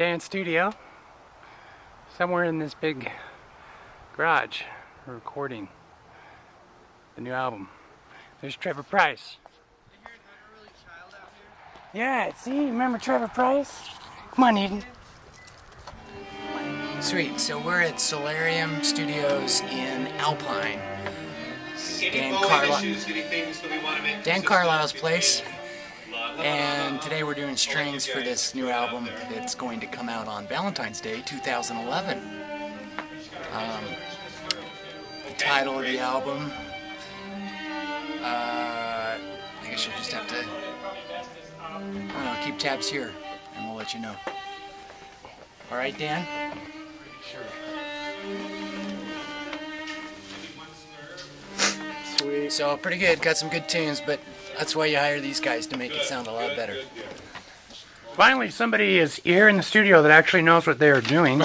Dan studio. Somewhere in this big garage, we're recording the new album. There's Trevor Price. Yeah, see, remember Trevor Price? Come on, Eden. Sweet, so we're at Soularium Studios in Alpine. Dan Carlisle's place. And today we're doing strings for this new album that's going to come out on Valentine's Day 2011. The title of the album, I guess you'll just have to, I don't know, keep tabs here and we'll let you know. Alright, Dan? Sure. Sweet. So, pretty good, got some good tunes, but that's why you hire these guys, to make it sound a lot better. Finally, somebody is here in the studio that actually knows what they are doing.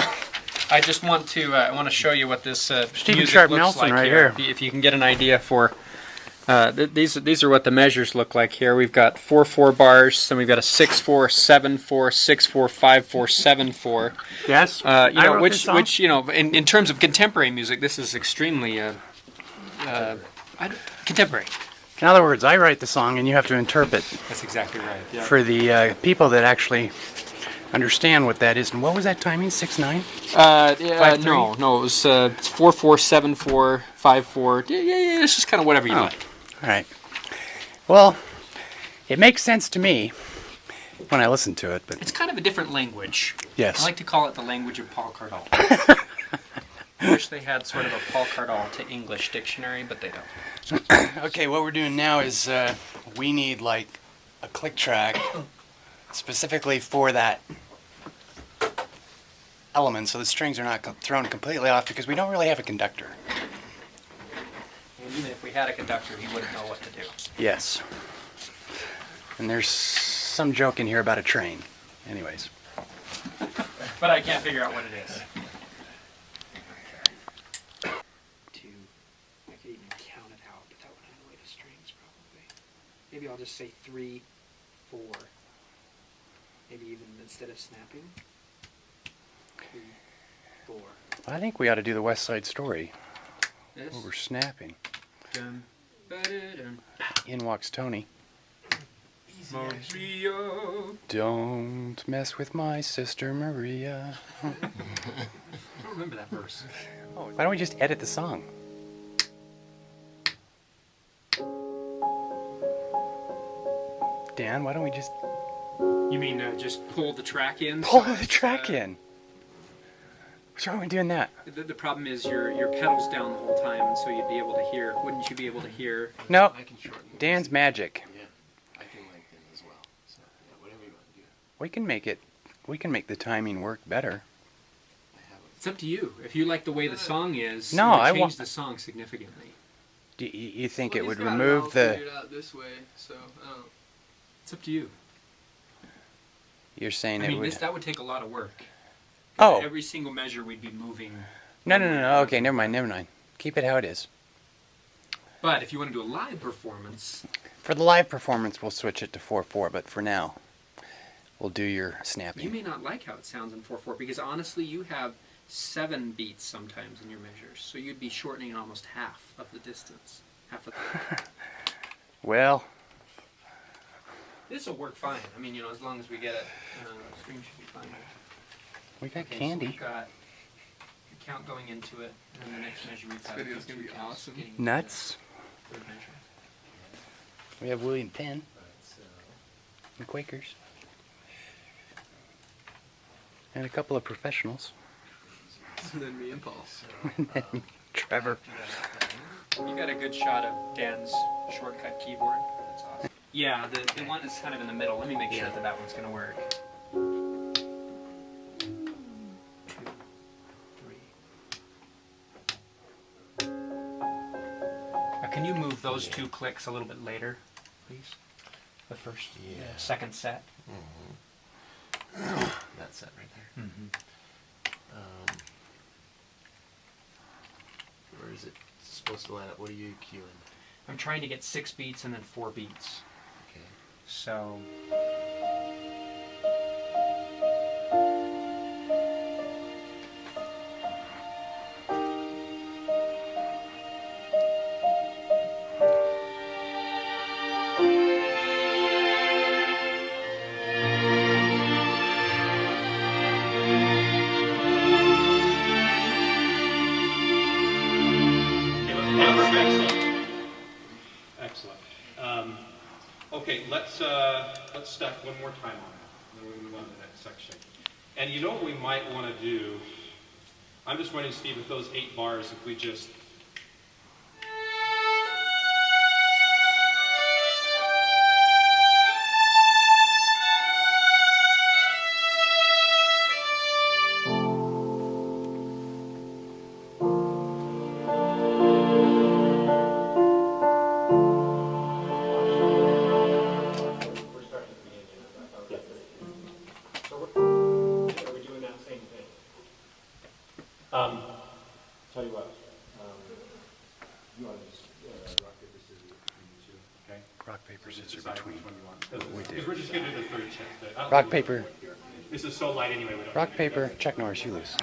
I just want to show you what this music Sharp looks Nelson like right here. here. If you can get an idea for these are what the measures look like here. We've got 4/4 bars, then we've got a 6/4, 7/4, 6/4, 5/4, 7/4. Yes. Which you know, in terms of contemporary music, this is extremely contemporary. In other words, I write the song and you have to interpret. That's exactly right. Yeah. For the people that actually understand what that is. And what was that timing? 6/9? No, it was 4/4, 7/4, 5/4. Yeah. It's just kind of whatever you like. All right. Well, it makes sense to me when I listen to it, but it's kind of a different language. Yes. I like to call it the language of Paul Cardall. I wish they had sort of a Paul Cardall to English dictionary, but they don't. Okay, what we're doing now is we need like a click track specifically for that element, so the strings are not thrown completely off, because we don't really have a conductor. And even if we had a conductor, he wouldn't know what to do. Yes. And there's some joke in here about a train. Anyways. But I can't figure out what it is. I could even count it out, but that would annoy the strings probably. Maybe I'll just say 3, 4. Maybe even instead of snapping. 3, 4. I think we ought to do the West Side Story. This? Where we're snapping. Dun, ba-da-dun. In walks Tony. Maria. Don't mess with my sister Maria. I don't remember that verse. Why don't we just edit the song? Dan, why don't we just... You mean just pull the track in? Pull the track in. What's wrong with doing that? The problem is your pedal's down the whole time, and so you'd be able to hear. Wouldn't you be able to hear? No, Dan's magic. Yeah, I can lengthen as well. So yeah, whatever you want to do. We can make the timing work better. It's up to you. If you like the way the song is, No, I change want the song significantly. Do you think Well, it would he's got remove all the... figured out this way, so It's up to you. You're saying I it mean, would... that would take a lot of work. Oh. Every single measure we'd be moving. No. Okay, never mind. Keep it how it is. But if you want to do a live performance... For the live performance, we'll switch it to 4/4, but for now, we'll do your snapping. You may not like how it sounds in 4/4, because honestly, you have 7 beats sometimes in your measures, so you'd be shortening almost half of the distance. Half of the... Well... This will work fine. I mean, as long as we get it, the stream should be fine. We got Okay, candy. So we've got the count going into it, and then the next measure we've got... This video's gonna be awesome. Nuts. Third measure. We have William Penn. And Quakers. And a couple of professionals. and then me and Paul. And then Trevor. You got a good shot of Dan's shortcut keyboard. That's awesome. Yeah, the one is kind of in the middle. Let me make sure that one's going to work. 2, 3. Now, can you move those 2 clicks a little bit later, please? The first, second set. That set right there. Where is it supposed to line up? What are you cueing? I'm trying to get 6 beats and then 4 beats. Okay. So... Excellent. Excellent. Okay, let's stack one more time on it, and then we'll move on to the next section. And you know what we might want to do? I'm just wondering, Steve, with those 8 bars, if we just... Tell you what, you want to just rock, paper, scissors between you two, okay? Rock, paper, scissors Decide between. which one you want. We do. Because we're just going to do the third chance. Rock, paper. This is so light anyway. We don't Rock, need paper, Chuck Norris, you lose.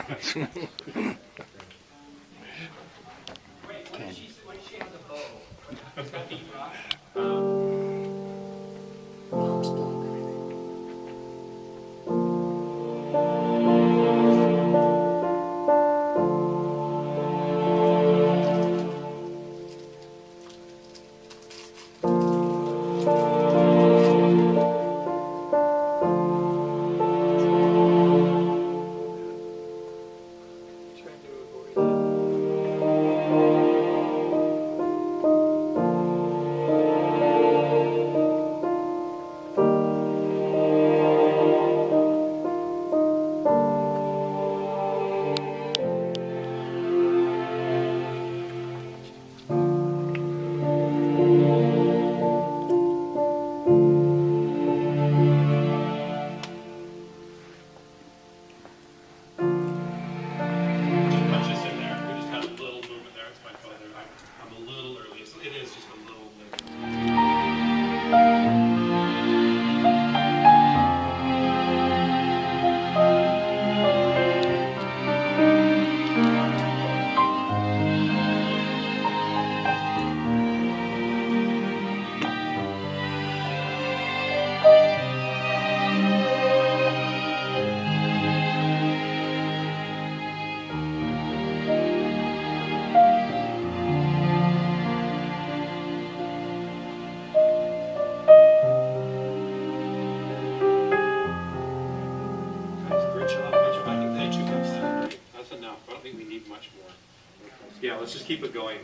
Yeah, let's just keep it going.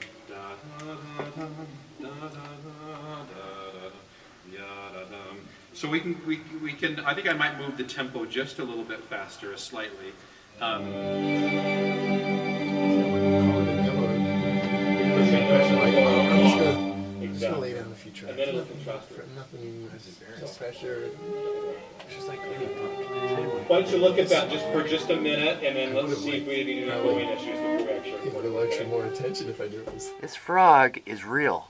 So we can. I think I might move the tempo just a little bit faster, slightly. Just gonna lay down the future. And then it'll contrast. Nothing pressure. It's just like any book. Why don't you look at that just for just a minute, and then let's see if we have any echoing issues before we actually. It would have actually more attention if I knew it was. This frog is real.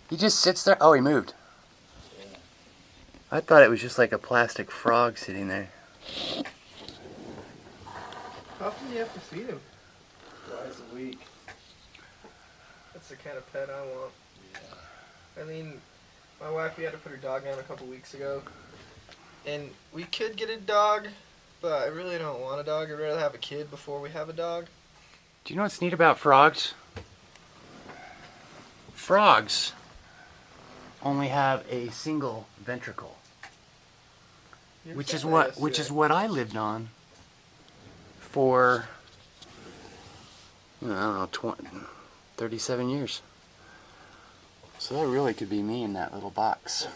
He just sits there. Oh, he moved. I thought it was just like a plastic frog sitting there. How often do you have to feed him? Twice a week. That's the kind of pet I want. Yeah. I mean, my wife, we had to put her dog down a couple weeks ago. And we could get a dog, but I really don't want a dog. I'd rather have a kid before we have a dog. Do you know what's neat about frogs? Frogs only have a single ventricle, which is what I lived on for, I don't know, 37 years. So that really could be me in that little box.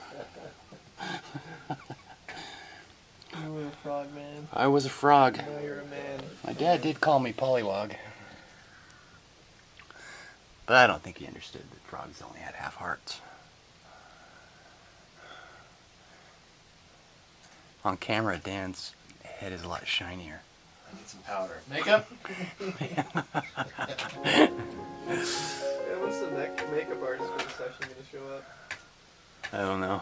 You were a frog, man. I was a frog. Now you're a man. My dad did call me Pollywog. But I don't think he understood that frogs only had half hearts. On camera, Dan's head is a lot shinier. I need some powder. Makeup? Yeah, when's the next makeup artist for the session going to show up? I don't know.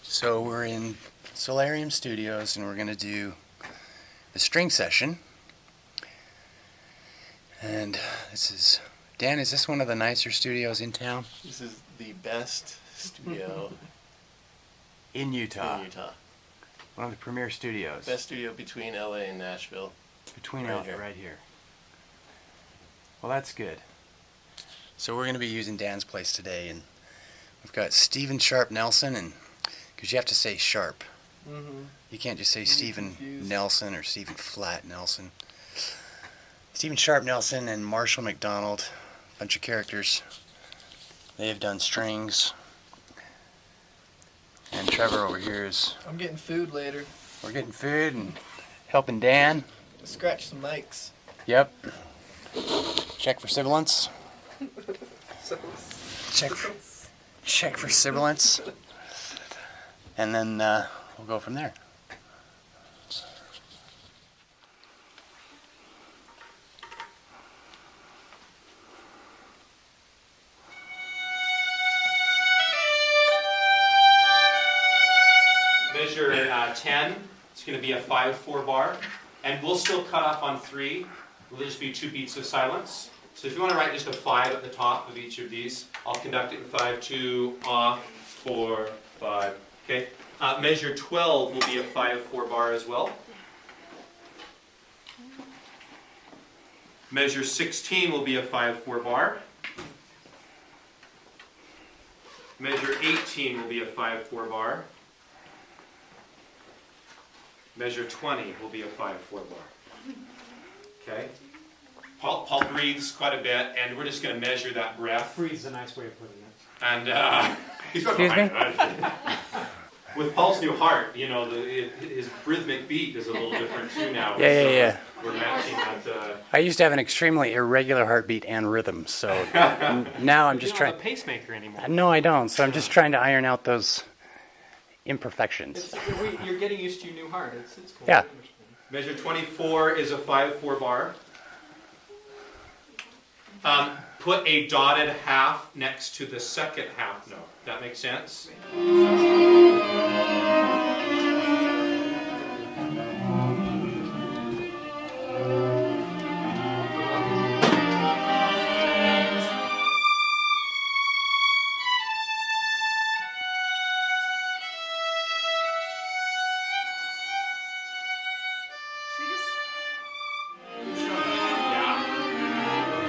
So we're in Soularium Studios and we're going to do the string session. And this is, Dan, is this one of the nicer studios in town? This is the best studio In Utah. in Utah. One of the premier studios. Best studio between LA and Nashville. Between Right out here. right here. Well, that's good. So we're going to be using Dan's place today, and we've got Stephen Sharp Nelson, and because you have to say Sharp. Mm-hmm. You can't just say You'd be Stephen confused. Nelson or Stephen Flat Nelson. Stephen Sharp Nelson and Marshall McDonald, a bunch of characters. They have done strings. And Trevor over here is, I'm getting food later. we're getting food and helping Dan. Scratch some mics. Yep. Check for sibilance. Check for sibilance. And then we'll go from there. Measure 10. It's going to be a 5/4 bar. And we'll still cut off on 3. Will just be 2 beats of silence. So if you want to write just a 5 at the top of each of these, I'll conduct it in 5, 2, off, 4, 5. Okay. Measure 12 will be a 5/4 bar as well. Measure 16 will be a 5/4 bar. Measure 18 will be a 5/4 bar. Measure 20 will be a 5/4 bar. Okay? Paul breathes quite a bit, and we're just going to measure that breath. Breathe is a nice way of putting it. And he's got Excuse me? With Paul's new heart, you know, his rhythmic beat is a little different too now. Yeah. We're matching that. I used to have an extremely irregular heartbeat and rhythm, so now I'm just You don't have trying. a pacemaker anymore. No, I don't. So I'm just trying to iron out those imperfections. You're getting used to your new heart. It's cool. Yeah. I understand. Measure 24 is a 5/4 bar. Put a dotted half next to the second half note. That makes sense? Yeah.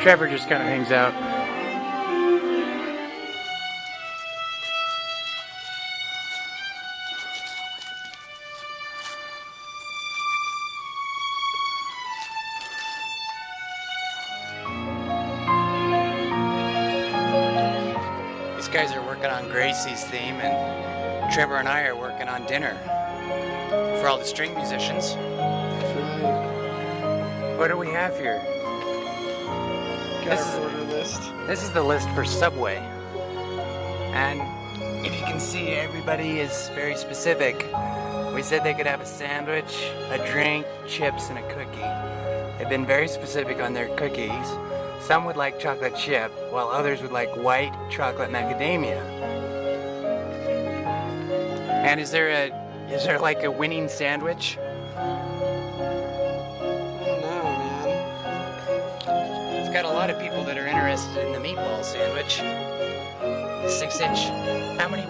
Trevor just kind of hangs out. These guys are working on Gracie's theme, and Trevor and I are working on dinner for all the string musicians. What do we have here? Got our order list. This is the list for Subway. And if you can see, everybody is very specific. We said they could have a sandwich, a drink, chips, and a cookie. They've been very specific on their cookies. Some would like chocolate chip, while others would like white chocolate macadamia. And is there like a winning sandwich? It's got a lot of people that are interested in the meatball sandwich. 6-inch. How many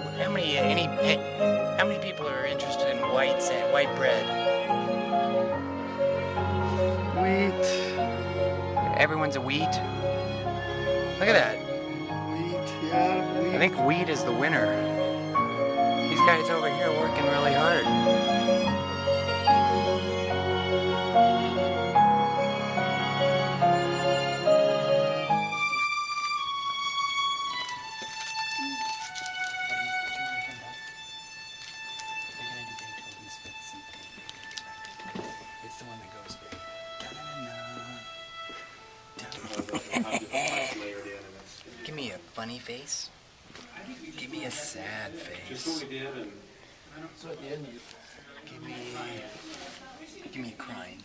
people are interested in white bread? Wheat. Everyone's a wheat. Look at that. Wheat, yeah. Wheat. I think wheat is the winner. These guys over here are working really hard. Give me a funny face. Give me a sad Just face. what we did, and So at the end, you Give me a crying.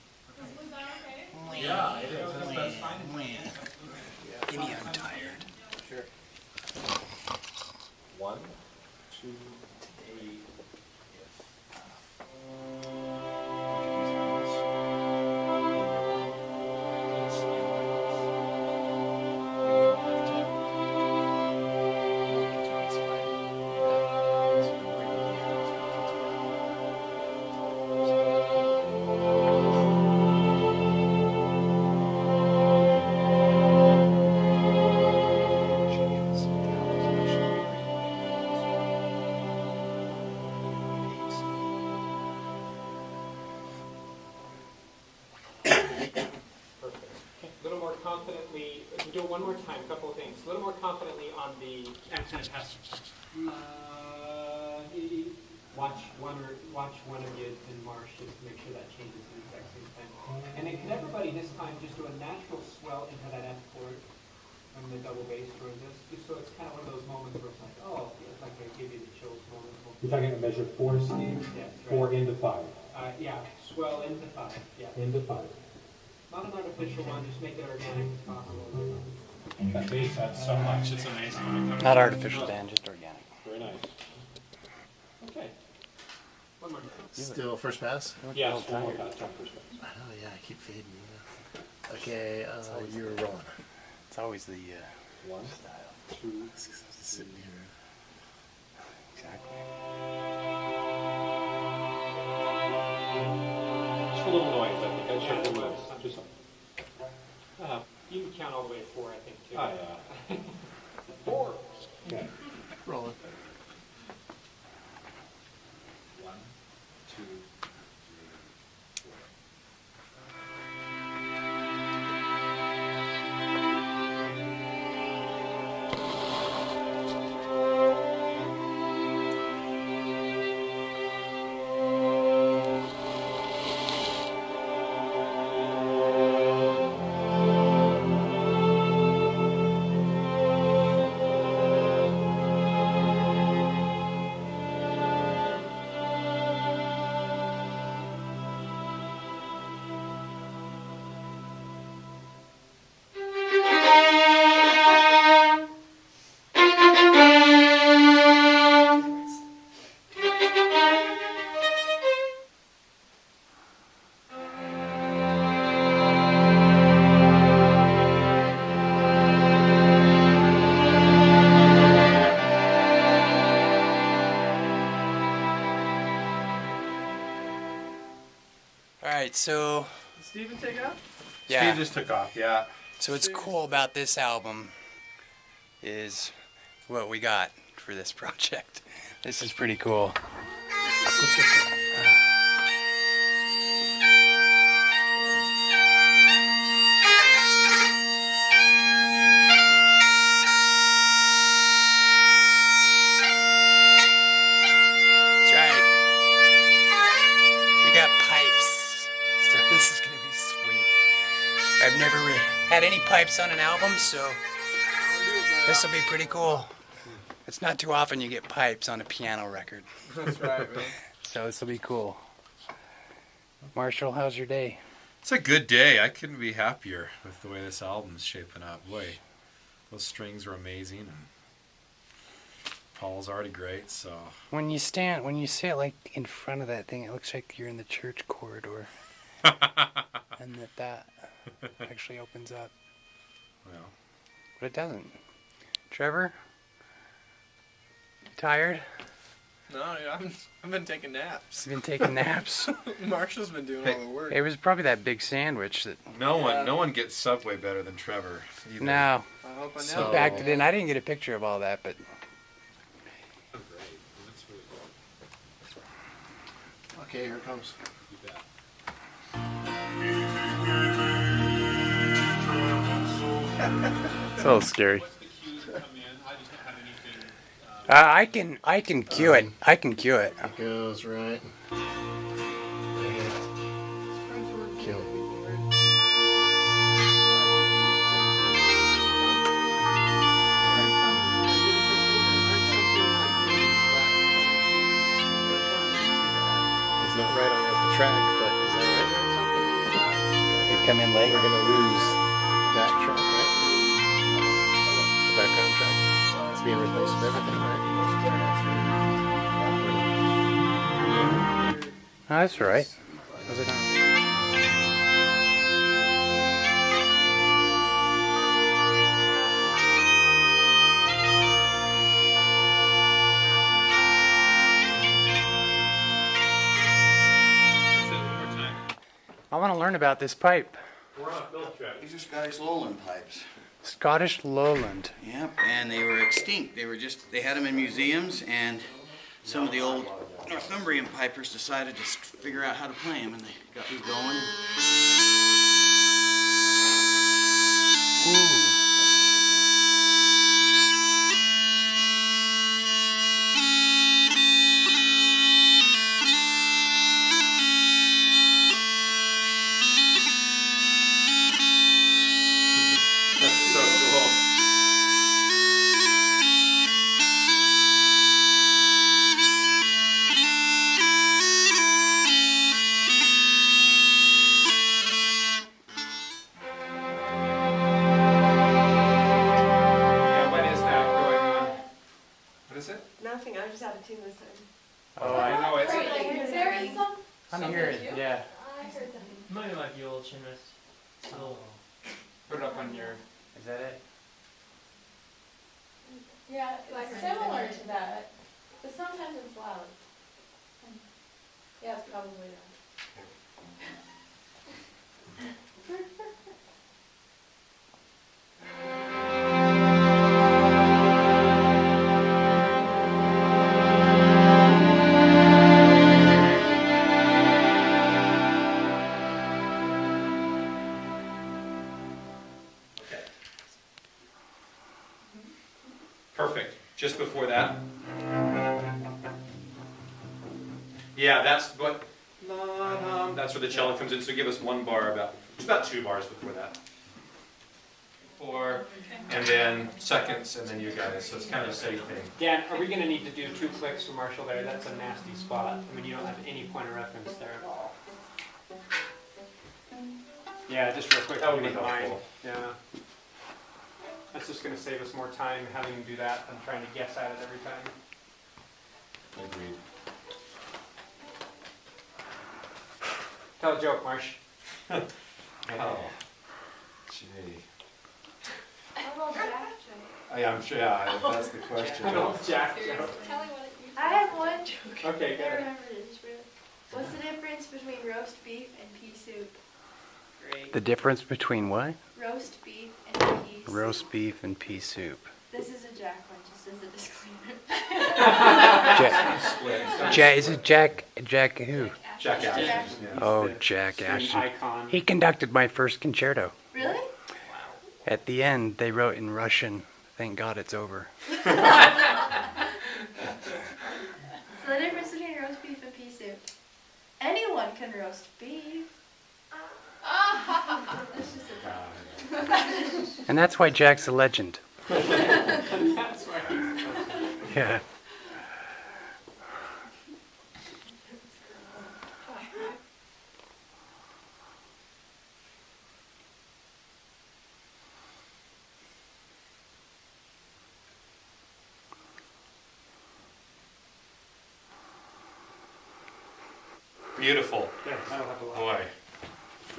Yeah, it is. That's fine. Give me I'm tired. Sure. 1, 2, 3. confidently, if you do it one more time, a couple of things. A little more confidently on the accent pass. Watch one of you and Marsh just to make sure that changes at the exact same time. And then can everybody this time just do a natural swell into that F chord from the double bass towards this, just so it's kind of one of those moments where it's like, oh, it's like I give you the chills moment. You're talking about measure 4, Steve? Yes, right. 4 into 5. Yeah, swell into 5. Yeah. Into 5. Not an artificial one, just make it organic as possible. That bass adds so much, it's amazing when it comes Not artificial, Dan, just organic. Very nice. Okay. One more. Still first pass? Yeah, one more time, first pass. I know, yeah, I keep fading. Okay, you're rolling. It's always the 1, style. 2, Just sitting here. Exactly. just a little noise, I think. I should do noise. Just something. You can count all the way to 4, I think, too. Oh, yeah. 4. Okay. Rolling. 1, 2, 3, 4. Alright, so Did Steven take off? yeah. Steve just took off, yeah. So what's cool about this album is what we got for this project. This is pretty cool. That's right. We got pipes. So this is gonna be sweet. I've never had any pipes on an album, so this will be pretty cool. It's not too often you get pipes on a piano record. That's right, man. So this will be cool. Marshall, how's your day? It's a good day. I couldn't be happier with the way this album's shaping up. Boy, those strings are amazing, and Paul's already great. So When you sit like in front of that thing, it looks like you're in the church corridor, and that actually opens up, well, but it doesn't. Trevor, tired? No, dude, I've been taking naps. You've been taking naps. Marshall's been doing all the work. It was probably that big sandwich that. no Yeah. one gets Subway better than Trevor. Either. No, I hope I know. So- he backed it in. I didn't get a picture of all that, but Okay, here it comes. it's a little scary. What's the cue to come in? I just don't have anything. I can cue it. I can cue it. It goes right. Kill. It's not right on the track, but is that right? You come in late. We're gonna lose that track, right? The background track. It's being replaced with everything, right? Oh, that's all right. How's it going? Say it one more time. I want to learn about this pipe. We're on a field trip. These are Scottish lowland pipes. Scottish lowland. Yep, and they were extinct. They had them in museums, and some of the old Northumbrian pipers decided to figure out how to play them, and they got these going. I'm hearing. Yeah. Might like the old chemist. So put it up on your. Is that it? Yeah, it's similar to that, but sometimes it's loud. Yeah, it's probably that. Perfect. Just before that. Yeah, that's what. That's where the cello comes in. So give us one bar about 2 bars before that. 4, and then seconds, and then you guys. So it's kind of a safe thing. Dan, are we going to need to do 2 clicks for Marshall there? That's a nasty spot. I mean, you don't have any point of reference there at all. Yeah, just real quick. That would be if you wouldn't mind. helpful. Yeah. That's just going to save us more time having him do that than trying to guess at it every time. Agreed. Tell a joke, Marsh. Oh, gee. A little Jack joke. I'm sure. Yeah, that's the question. An old Jack joke. Tell me what it is. I have one. Okay, I good. remember this. What's the difference between roast beef and pea soup? Great. The difference between what? Roast beef and pea soup. Roast beef and pea soup. This is a Jack one, just as a disclaimer. Jack, is it Jack who? Jack Ashton. Yeah. Oh, He's the Jack string Ashton. icon. He conducted my first concerto. Really? At the end, they wrote in Russian, "Thank God it's over." So the difference between roast beef and pea soup. Anyone can roast beef. That's just a And that's why Jack's a legend. That's why he's Yeah. Beautiful. Yeah, that'll have a lot. Boy.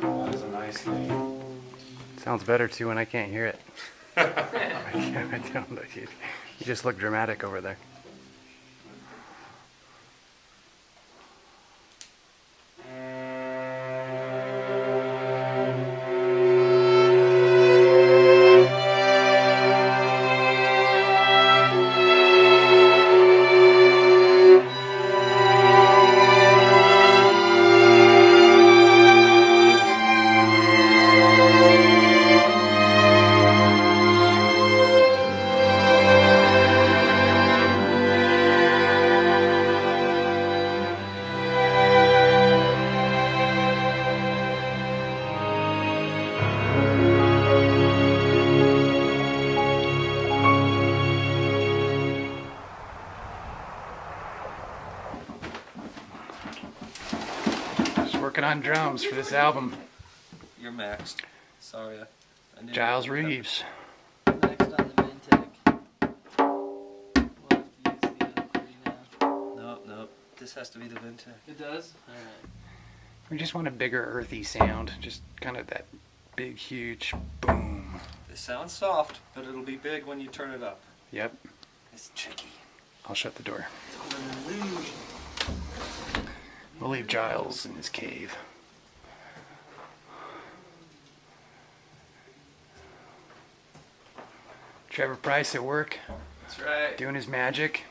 That is a nice thing. Sounds better too when I can't hear it. I don't look. You just look dramatic over there. Just working on drums for this album. You're maxed. Sorry. I didn't Giles look up. Reeves. Next on the Ventec. We'll have to use the pretty now. Nope. This has to be the Ventec. It does? Alright. We just want a bigger earthy sound. Just kind of that big, huge boom. It sounds soft, but it'll be big when you turn it up. Yep. It's tricky. I'll shut the door. It's all an illusion. We'll leave Giles in his cave. Trevor Price at work, That's right. doing his magic.